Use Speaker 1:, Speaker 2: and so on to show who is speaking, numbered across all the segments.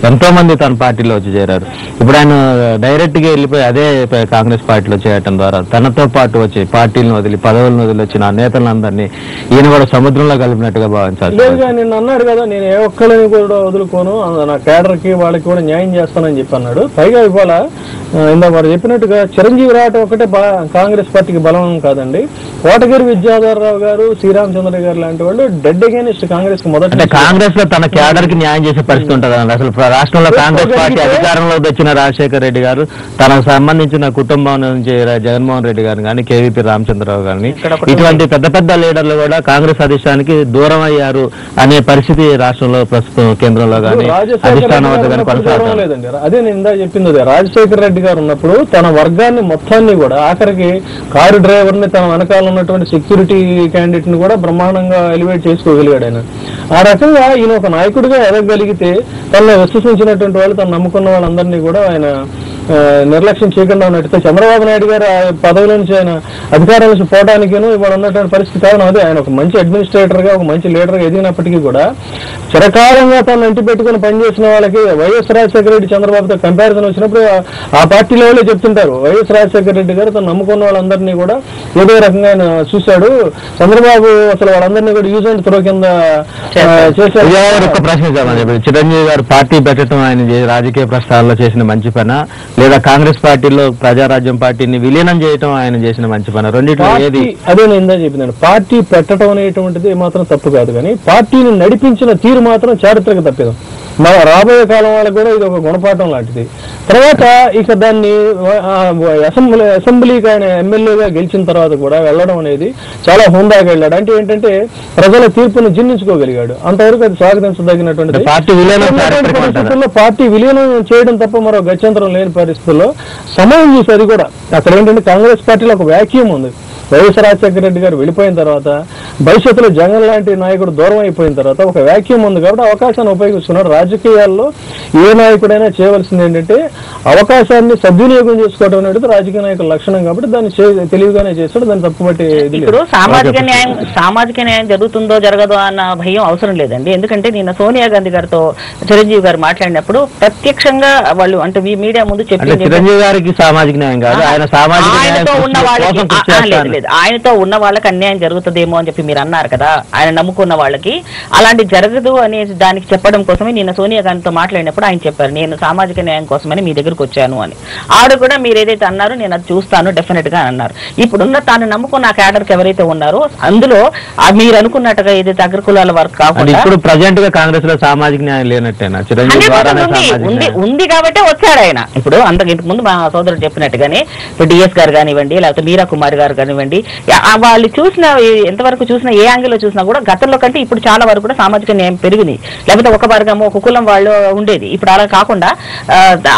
Speaker 1: ఎంతో మంది తన పార్టీలో వచ్చి చేరారు. ఇప్పుడు ఆయన డైరెక్ట్ గా వెళ్ళిపోయి అదే కాంగ్రెస్ పార్టీలో చేయటం ద్వారా తనతో పాటు వచ్చి పార్టీలను వదిలి పదవులను వదిలి వచ్చిన నేతలందరినీ ఈయన కూడా సముద్రంలో కలిపినట్టుగా భావించాలి.
Speaker 2: నిన్న అన్నాడు కదా, నేను ఏ ఒక్కరిని కూడా వదులుకోను, నా కేడర్ కి వాళ్ళకి కూడా న్యాయం చేస్తానని చెప్పి అన్నాడు. పైగా ఇవాళ ఇందాక వారు చెప్పినట్టుగా చిరంజీవి రావటం ఒకటే కాంగ్రెస్ పార్టీకి బలం కాదండి. కోటగిరి విద్యాధరరావు గారు, శ్రీరామచంద్ర గారు లాంటి వాళ్ళు డెడ్ అగైనిస్ట్ కాంగ్రెస్ కి మొదట.
Speaker 1: కాంగ్రెస్ లో తన కేడర్ కి న్యాయం చేసే పరిస్థితి ఉంటుందండి. అసలు రాష్ట్రంలో కాంగ్రెస్ పార్టీ అధికారంలోకి వచ్చిన రాజశేఖర రెడ్డి గారు తనకు సంబంధించిన కుటుంబం నుంచి జగన్మోహన్ రెడ్డి గారు కానీ, కేవీపీ రామచంద్రరావు గారిని, ఇటువంటి పెద్ద పెద్ద లీడర్లు కూడా కాంగ్రెస్ అధిష్టానానికి దూరం అయ్యారు అనే పరిస్థితి రాష్ట్రంలో ప్రస్తుతం కేంద్రంలో కానీ అధిష్టానం వద్ద కానీ కొనసాగలేదండి.
Speaker 2: అదే నేను ఇందా చెప్పింది, అదే రాజశేఖర రెడ్డి గారు ఉన్నప్పుడు తన వర్గాన్ని మొత్తాన్ని కూడా, ఆఖరికి కారు డ్రైవర్ ని, తన వెనకాల ఉన్నటువంటి సెక్యూరిటీ క్యాండిడేట్ ని కూడా బ్రహ్మాండంగా ఎలివేట్ చేసుకోగలిగాడు ఆయన. ఆ రకంగా ఈయన ఒక నాయకుడిగా ఎదగలిగితే తనను విశ్వసించినటువంటి వాళ్ళు, తను నమ్ముకున్న వాళ్ళందరినీ కూడా ఆయన నిర్లక్ష్యం చేయకుండా ఉన్నట్టు చంద్రబాబు నాయుడు గారు పదవుల నుంచి ఆయన అధికారం నుంచి పోవడానికేను ఇవాళ ఉన్నటువంటి పరిస్థితి కారణం అదే. ఆయన ఒక మంచి అడ్మినిస్ట్రేటర్ గా, ఒక మంచి లీడర్ గా ఎదిగినప్పటికీ కూడా చిరకాలంగా తను ఇంటి పెట్టుకుని పనిచేసిన వాళ్ళకి వైఎస్ రాజశేఖర రెడ్డి చంద్రబాబుతో కంపారిజన్ వచ్చినప్పుడు ఆ పార్టీలో వాళ్ళే చెప్తుంటారు, వైఎస్ రాజశేఖర రెడ్డి గారు తను నమ్ముకున్న వాళ్ళందరినీ కూడా ఏదో రకంగా ఆయన చూశాడు, చంద్రబాబు అసలు వాళ్ళందరినీ కూడా యూజ్ అండ్ త్రో కింద చేశారు.
Speaker 1: ఒక ప్రశ్న చెప్పండి, చిరంజీవి గారు పార్టీ పెట్టడం ఆయన రాజకీయ ప్రస్థానంలో చేసిన మంచి పని, లేదా కాంగ్రెస్ పార్టీలో ప్రజారాజ్యం పార్టీని విలీనం చేయటం ఆయన చేసిన మంచి పని? రెండింటిలో ఏది?
Speaker 2: అదే నేను ఇందా చెప్పినాను, పార్టీ పెట్టడం అనేటువంటిది మాత్రం తప్పు కాదు, కానీ పార్టీని నడిపించిన తీరు మాత్రం చారిత్రక తప్పిదం. మన రాబోయే కాలం వాళ్ళకి కూడా ఇది ఒక గుణపాఠం లాంటిది. తర్వాత ఇక దాన్ని అసెంబ్లీకి ఆయన ఎమ్మెల్యేగా గెలిచిన తర్వాత కూడా వెళ్ళడం అనేది చాలా హుందాగా వెళ్ళాడు. అంటే ఏంటంటే ప్రజల తీర్పును జీర్ణించుకోగలిగాడు. అంతవరకు అది స్వాగతించదగినటువంటిది. పార్టీ విలీనం చేయడం తప్ప మరో గత్యంతరం లేని పరిస్థితుల్లో సమయం చూసి అది కూడా అక్కడ ఏంటంటే కాంగ్రెస్ పార్టీలో ఒక వ్యాక్యూమ్ ఉంది. వైఎస్ రాజశేఖర రెడ్డి గారు వెళ్ళిపోయిన తర్వాత, భవిష్యత్తులో జగన్ లాంటి నాయకుడు దూరం అయిపోయిన తర్వాత ఒక వ్యాక్యూమ్ ఉంది కాబట్టి అవకాశాన్ని ఉపయోగిస్తున్నాడు. రాజకీయాల్లో ఏ నాయకుడైనా చేయవలసింది ఏంటంటే అవకాశాన్ని సద్వినియోగం చేసుకోవడం అనేది రాజకీయ నాయకుల లక్షణం కాబట్టి దాన్ని తెలివిగానే చేస్తాడు. దాన్ని తప్పుపట్టి
Speaker 3: ఇప్పుడు సామాజిక న్యాయం జరుగుతుందో జరగదో అన్న భయం అవసరం లేదండి. ఎందుకంటే నిన్న సోనియా గాంధీ గారితో చిరంజీవి గారు మాట్లాడినప్పుడు ప్రత్యక్షంగా వాళ్ళు అంటే మీడియా ముందు చెప్పి
Speaker 1: చిరంజీవి గారికి సామాజిక న్యాయం కాదు,
Speaker 3: ఆయనతో ఉన్న వాళ్ళకి అన్యాయం జరుగుతుందేమో అని చెప్పి మీరు అన్నారు కదా, ఆయన నమ్ముకున్న వాళ్ళకి అలాంటి జరగదు అనే దానికి చెప్పడం కోసమే నిన్న సోనియా గాంధీతో మాట్లాడినప్పుడు ఆయన చెప్పారు, నేను సామాజిక న్యాయం కోసమని మీ దగ్గరకు వచ్చాను అని. ఆవిడ కూడా మీరు ఏదైతే అన్నారో నేను అది చూస్తాను డెఫినెట్ గా అన్నారు. ఇప్పుడున్న తాను నమ్ముకున్న క్యాడర్కి ఎవరైతే ఉన్నారో అందులో మీరు అనుకున్నట్టుగా ఏదైతే అగ్రకులాల వరకు కాకుండా
Speaker 1: ఇప్పుడు ప్రజెంట్ గా కాంగ్రెస్ లో సామాజిక న్యాయం లేనట్టేనా?
Speaker 3: ఉంది కాబట్టి వచ్చాడు ఆయన. ఇప్పుడు ఇంతకు ముందు మా సోదరుడు చెప్పినట్టుగానే ఇప్పుడు డిఎస్ గారు కానివ్వండి, లేకపోతే మీరా కుమార్ గారు కానివ్వండి, వాళ్ళు చూసిన ఎంతవరకు చూసినా ఏ యాంగిల్లో చూసినా కూడా గతంలో కంటే ఇప్పుడు చాలా వరకు కూడా సామాజిక న్యాయం పెరిగింది. లేకపోతే ఒక వర్గము ఒక కులం వాళ్ళు ఉండేది, ఇప్పుడు అలా కాకుండా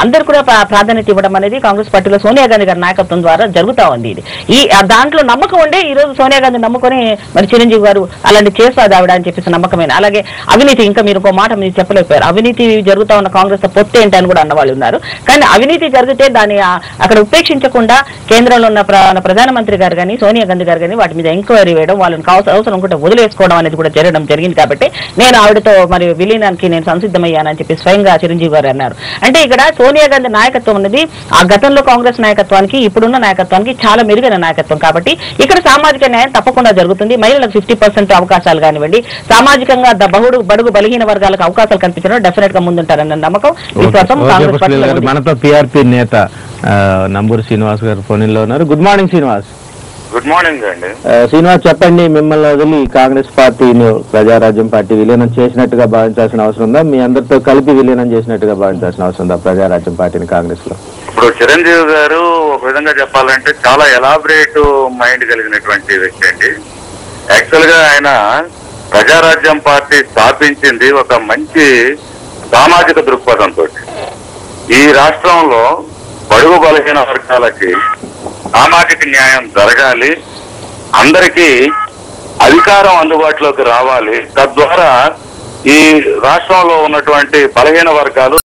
Speaker 3: అందరు కూడా ప్రాధాన్యత ఇవ్వడం అనేది కాంగ్రెస్ పార్టీలో సోనియా గాంధీ గారి నాయకత్వం ద్వారా జరుగుతా ఉంది. ఇది ఈ దాంట్లో నమ్మకం ఉండే ఈ రోజు సోనియా గాంధీ నమ్ముకొని మరి చిరంజీవి గారు అలాంటి చేస్తాది ఆవిడ అని చెప్పేసి నమ్మకమైన. అలాగే అవినీతి, ఇంకా మీరు ఒక మాట మీరు చెప్పలేకపోయారు, అవినీతి జరుగుతా ఉన్న కాంగ్రెస్ పొత్తు ఏంటి అని కూడా అన్నవాళ్ళు ఉన్నారు. కానీ అవినీతి జరిగితే దాన్ని అక్కడ ఉపేక్షించకుండా కేంద్రంలో ఉన్న ప్రధానమంత్రి గారు కానీ సోనియా గాంధీ గారు కానీ వాటి మీద ఎంక్వైరీ వేయడం, వాళ్ళని అవసరం అనుకుంటే వదిలేసుకోవడం అనేది కూడా జరగడం జరిగింది. కాబట్టి నేను ఆవిడతో మరి విలీనానికి నేను సంసిద్ధమయ్యానని చెప్పి స్వయంగా చిరంజీవి గారు అన్నారు. అంటే ఇక్కడ సోనియా గాంధీ నాయకత్వం అనేది ఆ గతంలో కాంగ్రెస్ నాయకత్వానికి ఇప్పుడున్న నాయకత్వానికి చాలా మెరుగైన నాయకత్వం. కాబట్టి ఇక్కడ సామాజిక న్యాయం తప్పకుండా జరుగుతుంది. మహిళలకు 50% అవకాశాలు కానివ్వండి, సామాజికంగా బడుగు బలహీన వర్గాలకు అవకాశాలు కల్పించడం డెఫినెట్ గా ముందుంటారన్న నమ్మకం విశ్వాసం కాంగ్రెస్ పార్టీ.
Speaker 1: మనతో పిఆర్పీ నేత నంబూరు శ్రీనివాస్ గారు ఫోన్ లో ఉన్నారు. Good morning Srinivas.
Speaker 4: Good morning అండి.
Speaker 1: శ్రీనివాస్ చెప్పండి, మిమ్మల్ని వదిలి కాంగ్రెస్ పార్టీని ప్రజారాజ్యం పార్టీ విలీనం చేసినట్టుగా భావించాల్సిన అవసరం ఉందా? మీ అందరితో కలిపి విలీనం చేసినట్టుగా భావించాల్సిన అవసరం ఉందా ప్రజారాజ్యం పార్టీని కాంగ్రెస్ లో?
Speaker 4: ఇప్పుడు చిరంజీవి గారు ఒక విధంగా చెప్పాలంటే చాలా ఎలాబరేట్ మైండ్ కలిగినటువంటి వ్యక్తి అండి. యాక్చువల్ గా ఆయన ప్రజారాజ్యం పార్టీ స్థాపించింది ఒక మంచి సామాజిక దృక్పథంతో. ఈ రాష్ట్రంలో బడుగు బలహీన వర్గాలకి సామాజిక న్యాయం జరగాలి, అందరికీ అధికారం అందుబాటులోకి రావాలి, తద్వారా ఈ రాష్ట్రంలో ఉన్నటువంటి బలహీన వర్గాలు